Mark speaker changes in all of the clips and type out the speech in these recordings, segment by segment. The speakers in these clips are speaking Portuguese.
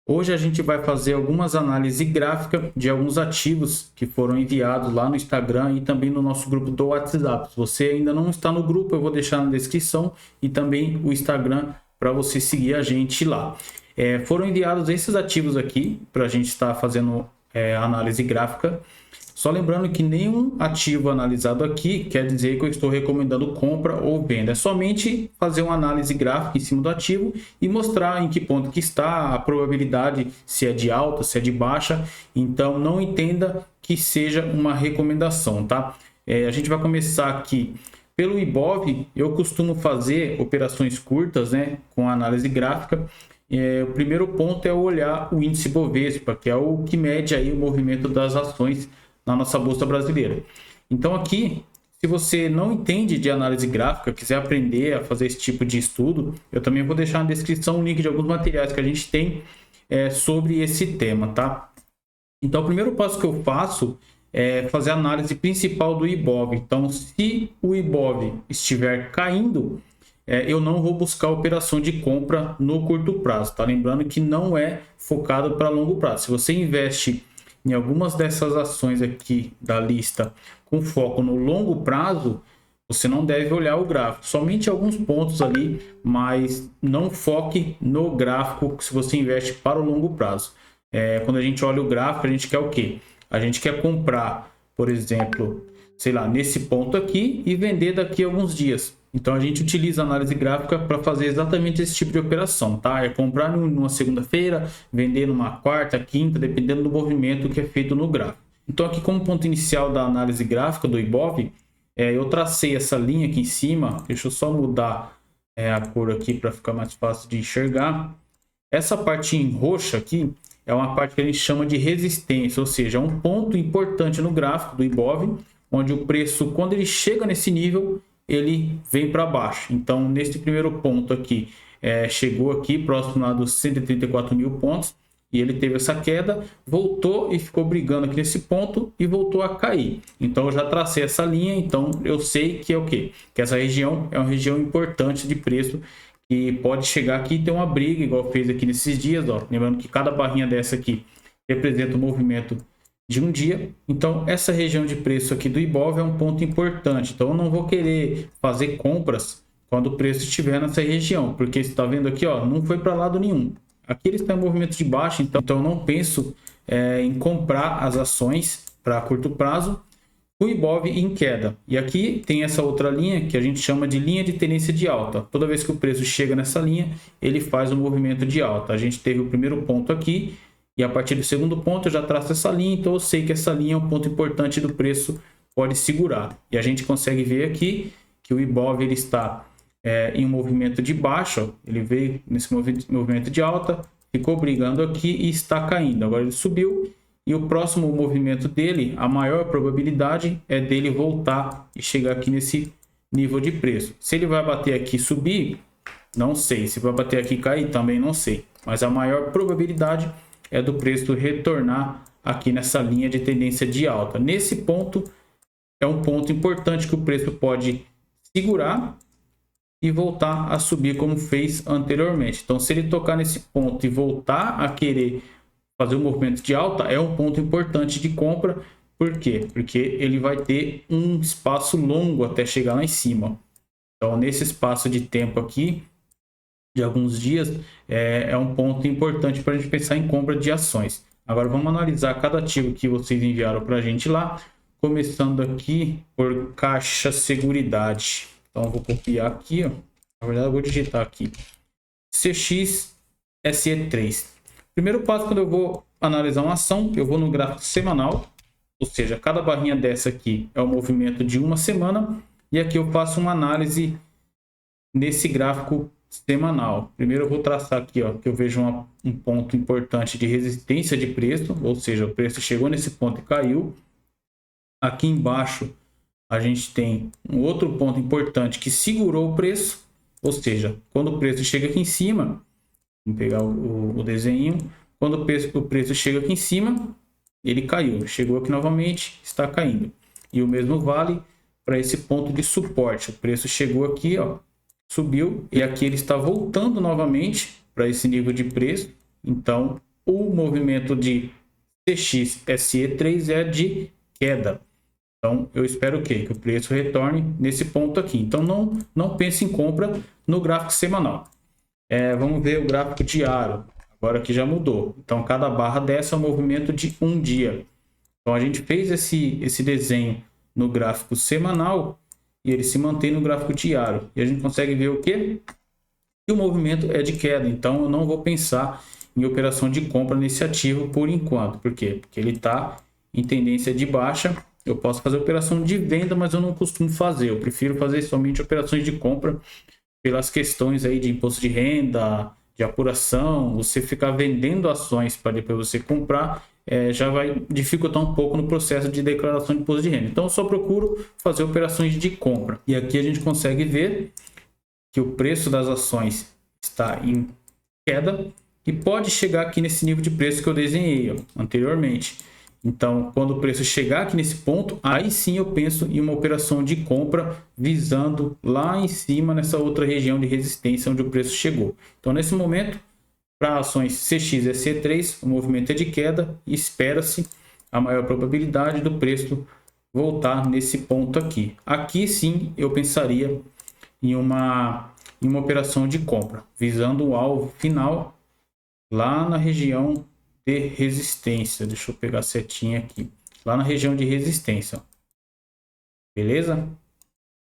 Speaker 1: Hoje a gente vai fazer algumas análises gráficas de alguns ativos que foram enviados lá no Instagram e também no nosso grupo do WhatsApp. Se você ainda não está no grupo, eu vou deixar na descrição e também o Instagram para você seguir a gente lá. Foram enviados esses ativos aqui para a gente estar fazendo análise gráfica. Só lembrando que nenhum ativo analisado aqui quer dizer que eu estou recomendando compra ou venda. É somente fazer uma análise gráfica em cima do ativo e mostrar em que ponto que está, a probabilidade, se é de alta, se é de baixa. Então não entenda que seja uma recomendação, tá? A gente vai começar aqui pelo Ibov. Eu costumo fazer operações curtas, né, com análise gráfica. O primeiro ponto é olhar o índice Bovespa, que é o que mede aí o movimento das ações na nossa bolsa brasileira. Então aqui, se você não entende de análise gráfica, quiser aprender a fazer esse tipo de estudo, eu também vou deixar na descrição o link de alguns materiais que a gente tem sobre esse tema, tá? Então o primeiro passo que eu faço é fazer a análise principal do Ibov. Então se o Ibov estiver caindo, eu não vou buscar operação de compra no curto prazo, tá? Lembrando que não é focado para longo prazo. Se você investe em algumas dessas ações aqui da lista com foco no longo prazo, você não deve olhar o gráfico, somente alguns pontos ali, mas não foque no gráfico se você investe para o longo prazo. Quando a gente olha o gráfico, a gente quer o quê? A gente quer comprar, por exemplo, sei lá, nesse ponto aqui e vender daqui a alguns dias. Então a gente utiliza a análise gráfica para fazer exatamente esse tipo de operação, tá? É comprar numa segunda-feira, vender numa quarta, quinta, dependendo do movimento que é feito no gráfico. Então aqui como ponto inicial da análise gráfica do Ibov, eu tracei essa linha aqui em cima. Deixa eu só mudar a cor aqui para ficar mais fácil de enxergar. Essa parte em roxa aqui é uma parte que a gente chama de resistência, ou seja, é um ponto importante no gráfico do Ibov, onde o preço, quando ele chega nesse nível, ele vem para baixo. Então, nesse primeiro ponto aqui, chegou aqui próximo lá dos 134 mil pontos e ele teve essa queda, voltou e ficou brigando aqui nesse ponto e voltou a cair. Então, eu já tracei essa linha, então eu sei que é o quê? Que essa região é uma região importante de preço que pode chegar aqui e ter uma briga, igual fez aqui nesses dias, ó. Lembrando que cada barrinha dessa aqui representa um movimento de um dia. Então essa região de preço aqui do Ibov é um ponto importante. Então eu não vou querer fazer compras quando o preço estiver nessa região, porque você está vendo aqui, ó, não foi para lado nenhum. Aqui ele está em movimento de baixa, então eu não penso em comprar as ações para curto prazo. O Ibov em queda. E aqui tem essa outra linha que a gente chama de linha de tendência de alta. Toda vez que o preço chega nessa linha, ele faz um movimento de alta. A gente teve o primeiro ponto aqui, e a partir do segundo ponto eu já traço essa linha, então eu sei que essa linha é um ponto importante do preço, pode segurar. E a gente consegue ver aqui que o Ibov ele está em um movimento de baixa, ele veio nesse movimento de alta, ficou brigando aqui e está caindo. Agora ele subiu e o próximo movimento dele, a maior probabilidade é dele voltar e chegar aqui nesse nível de preço. Se ele vai bater aqui e subir, não sei. Se vai bater aqui e cair, também não sei. Mas a maior probabilidade é do preço retornar aqui nessa linha de tendência de alta. Nesse ponto, é um ponto importante que o preço pode segurar e voltar a subir como fez anteriormente. Então, se ele tocar nesse ponto e voltar a querer fazer um movimento de alta, é um ponto importante de compra. Por quê? Porque ele vai ter um espaço longo até chegar lá em cima. Então, nesse espaço de tempo aqui, de alguns dias, é um ponto importante para a gente pensar em compra de ações. Agora vamos analisar cada ativo que vocês enviaram para a gente lá, começando aqui por Caixa Seguridade. Então eu vou copiar aqui, ó. Na verdade eu vou digitar aqui CXSE3. Primeiro passo, quando eu vou analisar uma ação, eu vou no gráfico semanal, ou seja, cada barrinha dessa aqui é o movimento de uma semana, e aqui eu faço uma análise nesse gráfico semanal. Primeiro eu vou traçar aqui, ó, que eu vejo um ponto importante de resistência de preço, ou seja, o preço chegou nesse ponto e caiu. Aqui embaixo a gente tem um outro ponto importante que segurou o preço, ou seja, quando o preço chega aqui em cima, vamos pegar o desenho, quando o preço chega aqui em cima, ele caiu, chegou aqui novamente, está caindo. E o mesmo vale para esse ponto de suporte. O preço chegou aqui, ó, subiu, e aqui ele está voltando novamente para esse nível de preço. Então o movimento de CXSE3 é de queda. Então, eu espero o quê? Que o preço retorne nesse ponto aqui. Então, não pense em compra no gráfico semanal. Vamos ver o gráfico diário. Agora que já mudou. Então, cada barra dessa é um movimento de um dia. Então, a gente fez esse desenho no gráfico semanal e ele se mantém no gráfico diário. E a gente consegue ver o quê? Que o movimento é de queda. Então, eu não vou pensar em operação de compra nesse ativo por enquanto. Por quê? Porque ele está em tendência de baixa. Eu posso fazer operação de venda, mas eu não costumo fazer. Eu prefiro fazer somente operações de compra pelas questões aí de imposto de renda, de apuração. Você ficar vendendo ações para depois você comprar, já vai dificultar um pouco no processo de declaração de imposto de renda. Então, eu só procuro fazer operações de compra. E aqui a gente consegue ver que o preço das ações está em queda e pode chegar aqui nesse nível de preço que eu desenhei anteriormente. Então, quando o preço chegar aqui nesse ponto, aí sim eu penso em uma operação de compra visando lá em cima nessa outra região de resistência onde o preço chegou. Então, nesse momento, para ações CXSE3, o movimento é de queda e espera-se a maior probabilidade do preço voltar nesse ponto aqui. Aqui sim eu pensaria em uma operação de compra, visando o alvo final lá na região de resistência. Deixa eu pegar a setinha aqui. Lá na região de resistência. Beleza?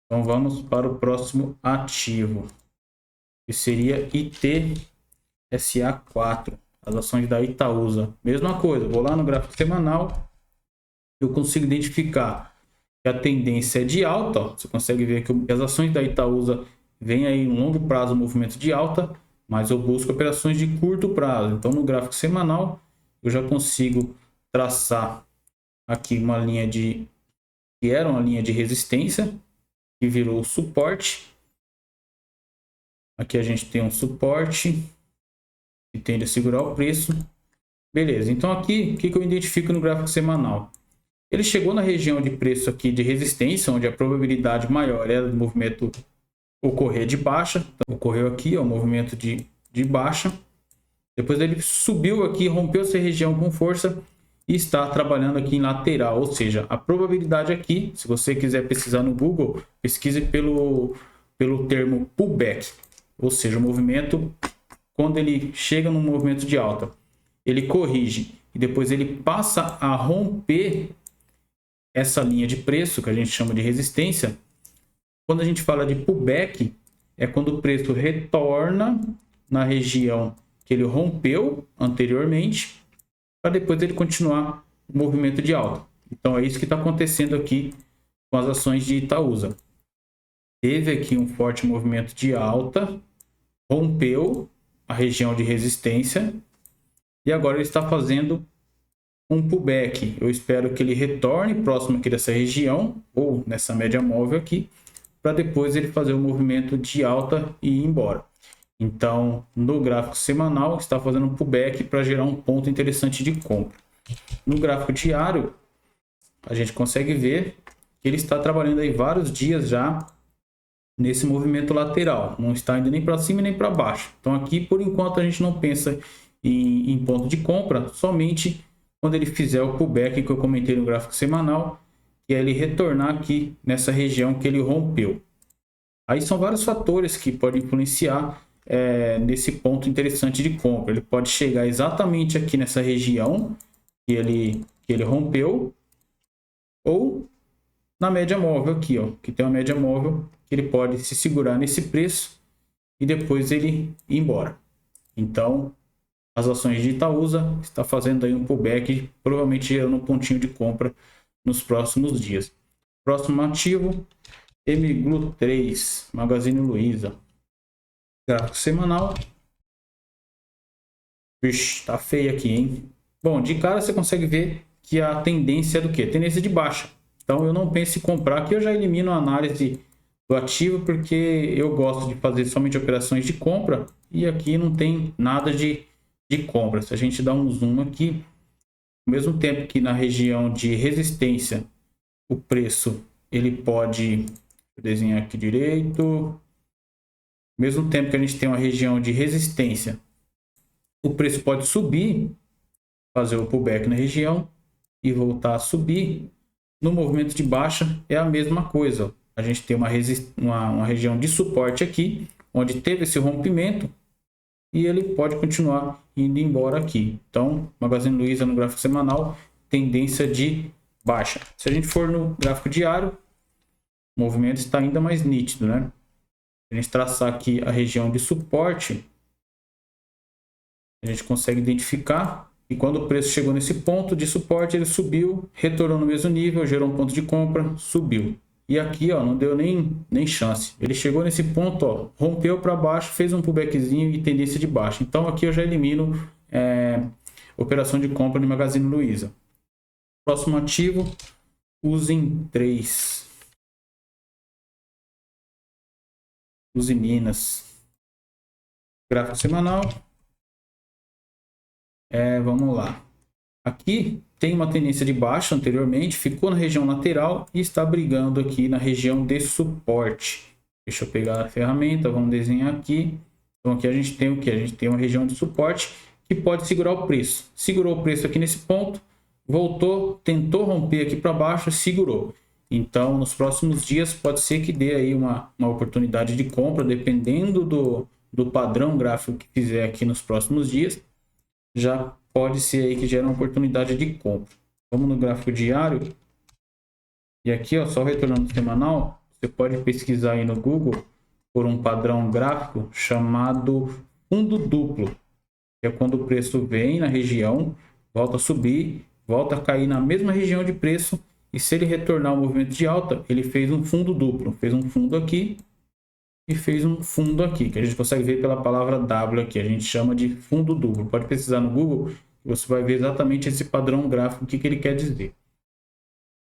Speaker 1: Então vamos para o próximo ativo, que seria ITSA4, as ações da Itaúsa. Mesma coisa, vou lá no gráfico semanal, eu consigo identificar que a tendência é de alta. Ó. Você consegue ver que as ações da Itaúsa vêm aí em longo prazo, movimento de alta, mas eu busco operações de curto prazo. Então, no gráfico semanal, eu já consigo traçar aqui uma linha que era uma linha de resistência, que virou suporte. Aqui a gente tem um suporte que tende a segurar o preço. Beleza, então aqui, o que eu identifico no gráfico semanal? Ele chegou na região de preço aqui de resistência, onde a probabilidade maior era do movimento ocorrer de baixa. Então, ocorreu aqui, ó, o movimento de baixa. Depois ele subiu aqui, rompeu essa região com força e está trabalhando aqui em lateral. Ou seja, a probabilidade aqui, se você quiser pesquisar no Google, pesquise pelo termo pullback. Ou seja, o movimento, quando ele chega no movimento de alta, ele corrige e depois ele passa a romper essa linha de preço, que a gente chama de resistência. Quando a gente fala de pullback, é quando o preço retorna na região que ele rompeu anteriormente, para depois ele continuar o movimento de alta. Então, é isso que está acontecendo aqui com as ações de Itaúsa. Teve aqui um forte movimento de alta, rompeu a região de resistência e agora ele está fazendo um pullback. Eu espero que ele retorne próximo aqui dessa região ou nessa média móvel aqui, para depois ele fazer o movimento de alta e ir embora. Então, no gráfico semanal, está fazendo um pullback para gerar um ponto interessante de compra. No gráfico diário, a gente consegue ver que ele está trabalhando aí vários dias já nesse movimento lateral. Não está indo nem para cima nem para baixo. Então, aqui, por enquanto, a gente não pensa em ponto de compra, somente quando ele fizer o pullback que eu comentei no gráfico semanal, que é ele retornar aqui nessa região que ele rompeu. Aí são vários fatores que podem influenciar nesse ponto interessante de compra. Ele pode chegar exatamente aqui nessa região que ele rompeu, ou na média móvel aqui, ó, que tem uma média móvel que ele pode se segurar nesse preço e depois ele ir embora. Então, as ações de Itaúsa está fazendo aí um pullback, provavelmente gerando um pontinho de compra nos próximos dias. Próximo ativo, MGLU3, Magazine Luiza. Gráfico semanal. Vixe, tá feio aqui, hein? Bom, de cara você consegue ver que a tendência é do quê? Tendência de baixa. Então eu não penso em comprar, aqui eu já elimino a análise do ativo, porque eu gosto de fazer somente operações de compra e aqui não tem nada de compra. Se a gente dá um zoom aqui, ao mesmo tempo que na região de resistência o preço ele pode, vou desenhar aqui direito, ao mesmo tempo que a gente tem uma região de resistência, o preço pode subir, fazer o pullback na região e voltar a subir. No movimento de baixa é a mesma coisa. Ó. A gente tem uma região de suporte aqui, onde teve esse rompimento e ele pode continuar indo embora aqui. Então, Magazine Luiza no gráfico semanal, tendência de baixa. Se a gente for no gráfico diário, o movimento está ainda mais nítido, né? Se a gente traçar aqui a região de suporte, a gente consegue identificar. E quando o preço chegou nesse ponto de suporte, ele subiu, retornou no mesmo nível, gerou um ponto de compra, subiu. E aqui, ó, não deu nem chance. Ele chegou nesse ponto, ó, rompeu para baixo, fez um pullbackzinho e tendência de baixa. Então aqui eu já elimino operação de compra no Magazine Luiza. Próximo ativo, Usiminas. Usiminas. Gráfico semanal. Vamos lá. Aqui tem uma tendência de baixa anteriormente, ficou na região lateral e está brigando aqui na região de suporte. Deixa eu pegar a ferramenta, vamos desenhar aqui. Então aqui a gente tem o que? A gente tem uma região de suporte que pode segurar o preço. Segurou o preço aqui nesse ponto, voltou, tentou romper aqui para baixo, segurou. Então nos próximos dias pode ser que dê aí uma oportunidade de compra, dependendo do padrão gráfico que fizer aqui nos próximos dias. Já pode ser aí que gera uma oportunidade de compra. Vamos no gráfico diário. E aqui, ó, só retornando semanal, você pode pesquisar aí no Google por um padrão gráfico chamado fundo duplo. Que é quando o preço vem na região, volta a subir, volta a cair na mesma região de preço. E se ele retornar ao movimento de alta, ele fez um fundo duplo. Fez um fundo aqui e fez um fundo aqui, que a gente consegue ver pela palavra W aqui, a gente chama de fundo duplo. Pode pesquisar no Google, você vai ver exatamente esse padrão gráfico, o que ele quer dizer.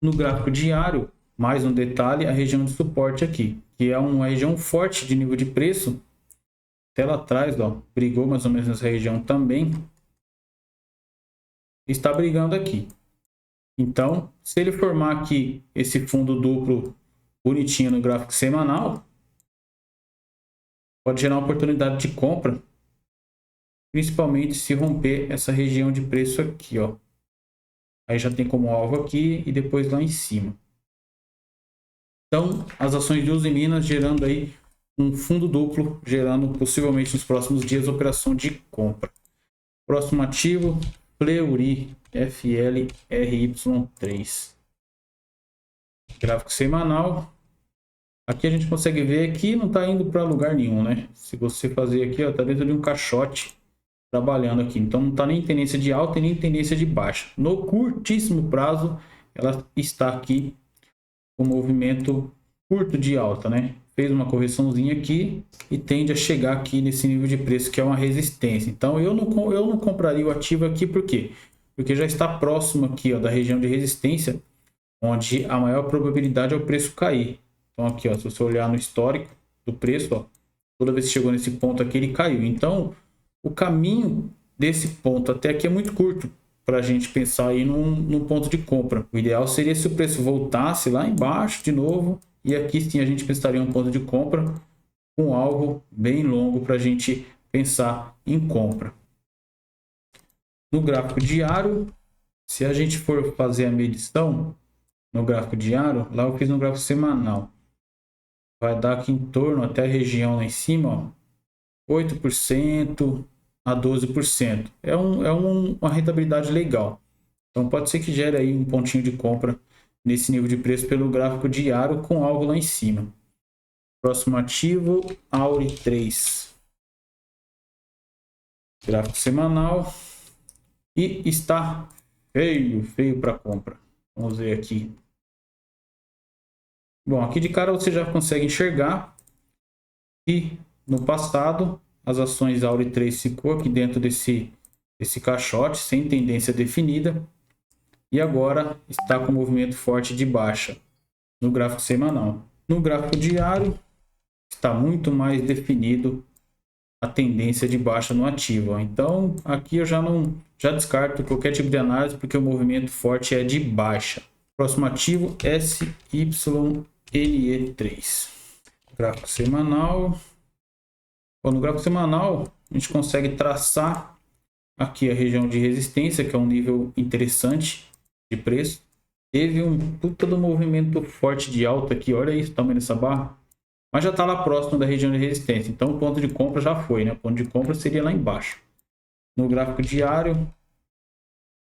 Speaker 1: No gráfico diário, mais um detalhe, a região de suporte aqui, que é uma região forte de nível de preço, até lá atrás, ó, brigou mais ou menos nessa região também, está brigando aqui. Então, se ele formar aqui esse fundo duplo bonitinho no gráfico semanal, pode gerar uma oportunidade de compra, principalmente se romper essa região de preço aqui, ó. Aí já tem como alvo aqui e depois lá em cima. Então, as ações de Usiminas gerando aí um fundo duplo, gerando possivelmente nos próximos dias operação de compra. Próximo ativo, Fleury, FLRY3. Gráfico semanal. Aqui a gente consegue ver que não está indo para lugar nenhum, né? Se você fazer aqui, ó, tá dentro de um caixote trabalhando aqui. Então não está nem em tendência de alta e nem em tendência de baixa. No curtíssimo prazo, ela está aqui com um movimento curto de alta, né? Fez uma correçãozinha aqui e tende a chegar aqui nesse nível de preço que é uma resistência. Então eu não compraria o ativo aqui, por quê? Porque já está próximo aqui, ó, da região de resistência, onde a maior probabilidade é o preço cair. Então aqui, ó, se você olhar no histórico do preço, ó, toda vez que chegou nesse ponto aqui, ele caiu. Então, o caminho desse ponto até aqui é muito curto para a gente pensar aí num ponto de compra. O ideal seria se o preço voltasse lá embaixo de novo, e aqui sim a gente pensaria um ponto de compra com alvo bem longo para a gente pensar em compra. No gráfico diário, se a gente for fazer a medição no gráfico diário, lá eu fiz no gráfico semanal. Vai dar aqui em torno até a região lá em cima, ó, 8% a 12%. É uma rentabilidade legal. Então pode ser que gere aí um pontinho de compra nesse nível de preço pelo gráfico diário com algo lá em cima. Próximo ativo, AURI3. Gráfico semanal. E está feio para compra. Vamos ver aqui. Bom, aqui de cara você já consegue enxergar que no passado as ações AURI3 ficou aqui dentro desse caixote sem tendência definida e agora está com movimento forte de baixa no gráfico semanal. No gráfico diário está muito mais definido a tendência de baixa no ativo. Então aqui eu já descarto qualquer tipo de análise porque o movimento forte é de baixa. Próximo ativo, SYNE3. Gráfico semanal. Bom, no gráfico semanal, a gente consegue traçar aqui a região de resistência, que é um nível interessante de preço. Teve um puta do movimento forte de alta aqui, olha isso, o tamanho dessa barra. Mas já está lá próximo da região de resistência, então o ponto de compra já foi, né? O ponto de compra seria lá embaixo. No gráfico diário,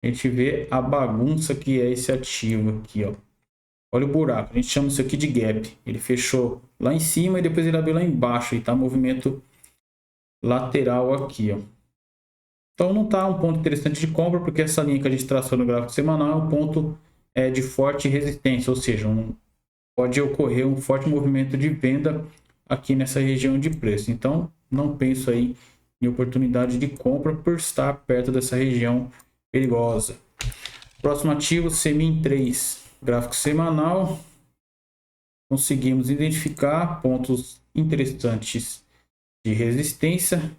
Speaker 1: a gente vê a bagunça que é esse ativo aqui, ó. Olha o buraco, a gente chama isso aqui de gap. Ele fechou lá em cima e depois ele abriu lá embaixo, e tá movimento lateral aqui, ó. Então não está um ponto interessante de compra, porque essa linha que a gente traçou no gráfico semanal é um ponto de forte resistência, ou seja, pode ocorrer um forte movimento de venda aqui nessa região de preço. Então não penso aí em oportunidade de compra por estar perto dessa região perigosa. Próximo ativo, Semin 3, gráfico semanal. Conseguimos identificar pontos interessantes de resistência,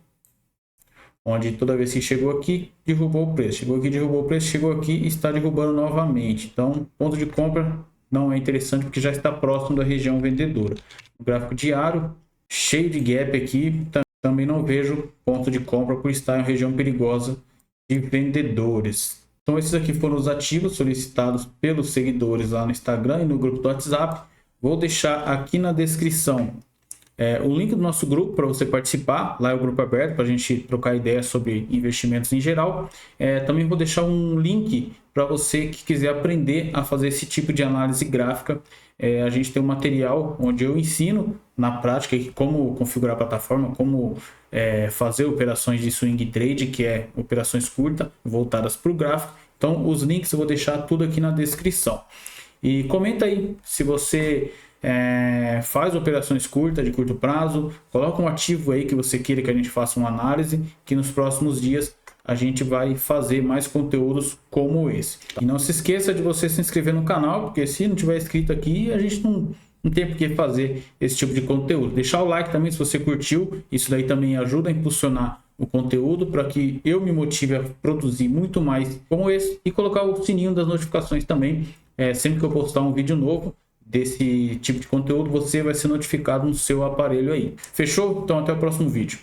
Speaker 1: onde toda vez que chegou aqui, derrubou o preço. Chegou aqui, derrubou o preço, chegou aqui e está derrubando novamente. Então, ponto de compra não é interessante porque já está próximo da região vendedora. O gráfico diário, cheio de gap aqui, também não vejo ponto de compra por estar em região perigosa de vendedores. Então, esses aqui foram os ativos solicitados pelos seguidores lá no Instagram e no grupo do WhatsApp. Vou deixar aqui na descrição o link do nosso grupo para você participar. Lá é o grupo aberto para a gente trocar ideias sobre investimentos em geral. Também vou deixar um link para você que quiser aprender a fazer esse tipo de análise gráfica. A gente tem um material onde eu ensino na prática como configurar a plataforma, como fazer operações de swing trade, que é operações curtas voltadas para o gráfico. Então os links eu vou deixar tudo aqui na descrição. E comenta aí se você faz operações curtas, de curto prazo. Coloca um ativo aí que você queira que a gente faça uma análise, que nos próximos dias a gente vai fazer mais conteúdos como esse. E não se esqueça de você se inscrever no canal, porque se não tiver inscrito aqui, a gente não tem por que fazer esse tipo de conteúdo. Deixar o like também se você curtiu, isso daí também ajuda a impulsionar o conteúdo para que eu me motive a produzir muito mais como esse, e colocar o sininho das notificações também. Sempre que eu postar um vídeo novo desse tipo de conteúdo, você vai ser notificado no seu aparelho aí. Fechou? Então até o próximo vídeo.